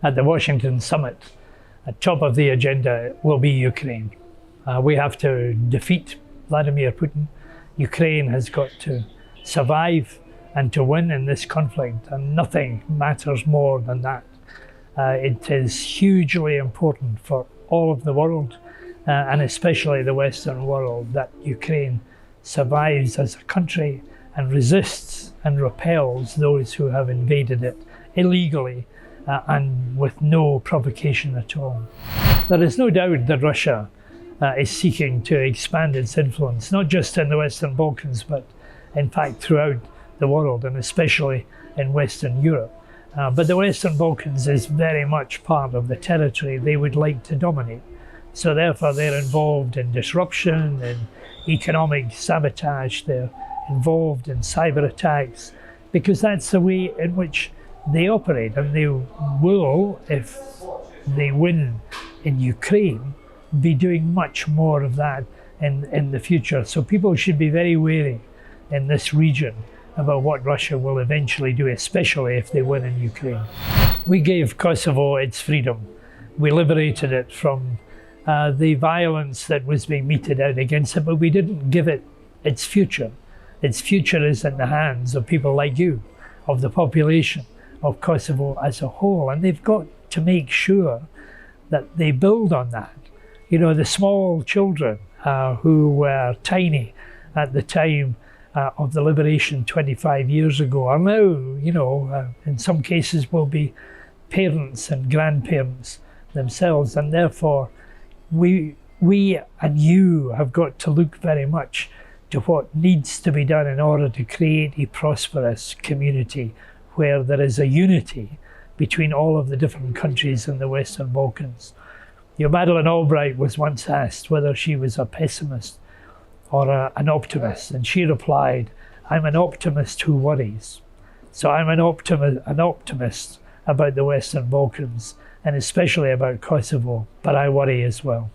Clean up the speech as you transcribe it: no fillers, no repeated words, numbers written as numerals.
At the Washington summit, at top of the agenda will be Ukraine. We have to defeat Vladimir Putin. Ukraine has got to survive and to win in this conflict, and nothing matters more than that. It is hugely important for all of the world, and especially the Western world, that Ukraine survives as a country and resists and repels those who have invaded it illegally and with no provocation at all. There is no doubt that Russia is seeking to expand its influence, not just in the Western Balkans, but in fact throughout the world, and especially in Western Europe. But the Western Balkans is very much part of the territory they would like to dominate. So therefore they're involved in disruption, in economic sabotage, they're involved in cyber attacks, because that's the way in which they operate, and they will, if they win in Ukraine, be doing much more of that in the future. So people should be very wary in this region about what Russia will eventually do, especially if they win in Ukraine. We gave Kosovo its freedom. We liberated it from the violence that was being meted out against it, but we didn't give it its future. Its future is in the hands of people like you, of the population of Kosovo as a whole, and they've got to make sure that they build on that. You know, the small children who were tiny at the time of the liberation 25 years ago are now, you know, in some cases will be parents and grandparents themselves, and therefore we and you have got to look very much to what needs to be done in order to create a prosperous community where there is a unity between all of the different countries in the Western Balkans. Your Madeleine Albright was once asked whether she was a pessimist or an optimist, and she replied, "I'm an optimist who worries." So I'm an optimist about the Western Balkans, and especially about Kosovo, but I worry as well.